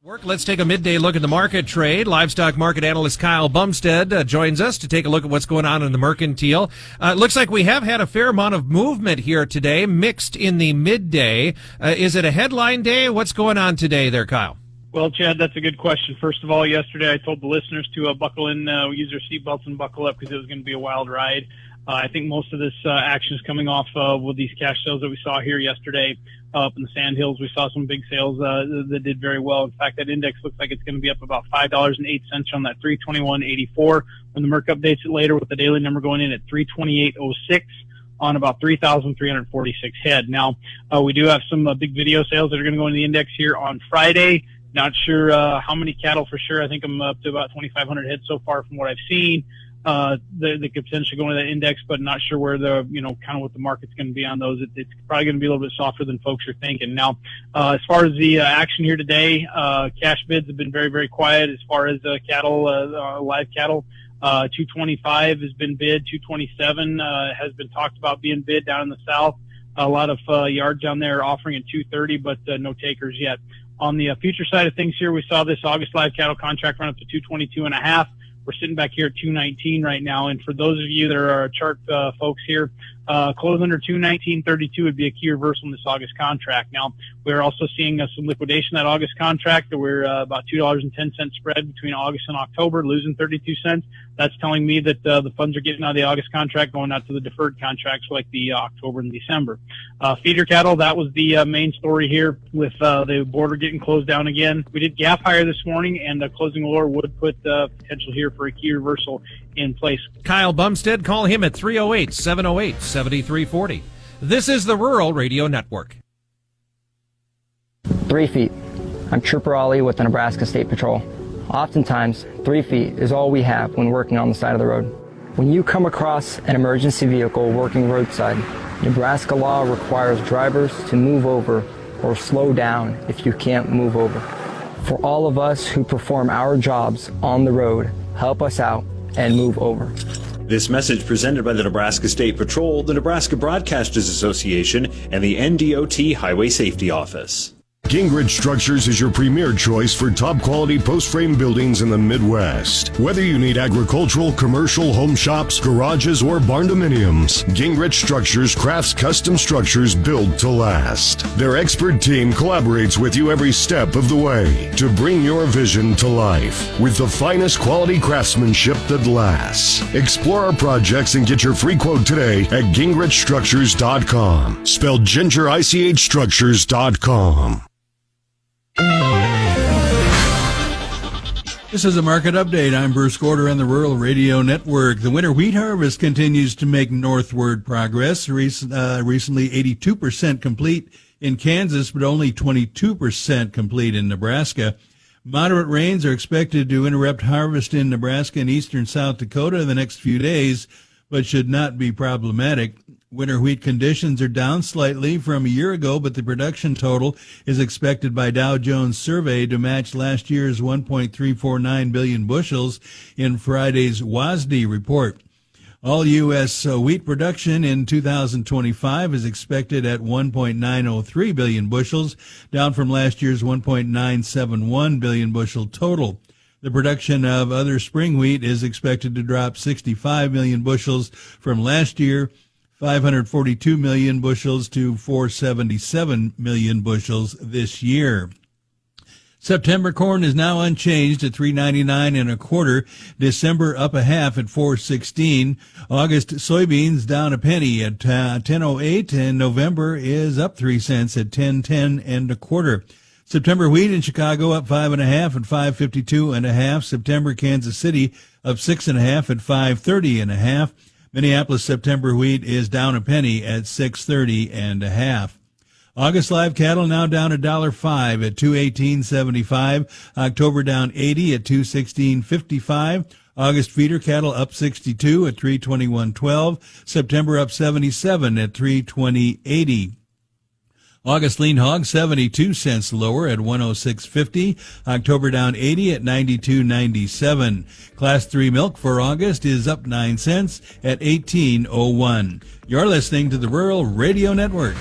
Let's take a midday look at the market trade. Livestock market analyst Kyle Bumsted joins us to take a look at what's going on in the mercantile. Looks like we have had a fair amount of movement here today, mixed in the midday. Is it a headline day? What's going on today there, Kyle? Well, Chad, that's a good question. First of all, yesterday I told the listeners to buckle in, use their seatbelts and buckle up because it was going to be a wild ride. I think most of this action is coming off with these cash sales that we saw here yesterday up in the Sandhills. We saw some big sales that did very well. In fact, that index looks like it's going to be up about $5.08 on that 321.84 when the Merc updates it later, with the daily number going in at 328.06 on about 3,346 head. Now, we do have some big video sales that are going to go in the index here on Friday. Not sure how many cattle for sure. I think I'm up to about 2,500 head so far from what I've seen. They could potentially go into that index, but not sure where the, kind of what the market's going to be on those. It's probably going to be a little bit softer than folks are thinking. Now, as far as the action here today, cash bids have been very, very quiet as far as cattle, live cattle. 225 has been bid. 227 has been talked about being bid down in the south. A lot of yards down there offering at 230, but no takers yet. On the future side of things here, we saw this August live cattle contract run up to 222.5. We're sitting back here at 219 right now. And for those of you that are chart folks here, close under 219.32 would be a key reversal in this August contract. Now, we're also seeing some liquidation in that August contract. We're about $2.10 spread between August and October, losing 32 cents. That's telling me that the funds are getting out of the August contract, going out to the deferred contracts like the October and December. Feeder cattle, that was the main story here with the border getting closed down again. We did gap higher this morning, and closing lower would put potential here for a key reversal in place. Kyle Bumsted, call him at 308-708-7340. This is the Rural Radio Network. 3 feet. I'm Trooper Ollie with the Nebraska State Patrol. Oftentimes, 3 feet is all we have when working on the side of the road. When you come across an emergency vehicle working roadside, Nebraska law requires drivers to move over or slow down if you can't move over. For all of us who perform our jobs on the road, help us out and move over. This message presented by the Nebraska State Patrol, the Nebraska Broadcasters Association, and the NDOT Highway Safety Office. Gingrich Structures is your premier choice for top-quality post-frame buildings in the Midwest. Whether you need agricultural, commercial, home shops, garages, or barn-dominiums, Gingrich Structures crafts custom structures built to last. Their expert team collaborates with you every step of the way to bring your vision to life with the finest quality craftsmanship that lasts. Explore our projects and get your free quote today at gingrichstructures.com. Spelled gingerichstructures.com. This is a market update. I'm Bruce Gorder on the Rural Radio Network. The winter wheat harvest continues to make northward progress. Recently 82% complete in Kansas, but only 22% complete in Nebraska. Moderate rains are expected to interrupt harvest in Nebraska and eastern South Dakota in the next few days, but should not be problematic. Winter wheat conditions are down slightly from a year ago, but the production total is expected by Dow Jones survey to match last year's 1.349 billion bushels in Friday's WASDE report. All U.S. Wheat production in 2025 is expected at 1.903 billion bushels, down from last year's 1.971 billion bushel total. The production of other spring wheat is expected to drop 65 million bushels from last year, 542 million bushels to 477 million bushels this year. September corn is now unchanged at $3.99 1/4. December up a half at $4.16. August soybeans down a penny at 10.08, and November is up 3 cents at 10.10 1/4. September wheat in Chicago up 5 1/2 at 5.52 1/2. September Kansas City up 6 1/2 at 5.30 1/2. Minneapolis September wheat is down a penny at 6.30 1/2. August live cattle now down $1.05 at 218.75. October down 80 at 216.55. August feeder cattle up 62 at 321.12. September up 77 at 320.80. August lean hog 72 cents lower at 106.50. October down 80 at 92.97. Class 3 milk for August is up 9 cents at 18.01. You're listening to the Rural Radio Network.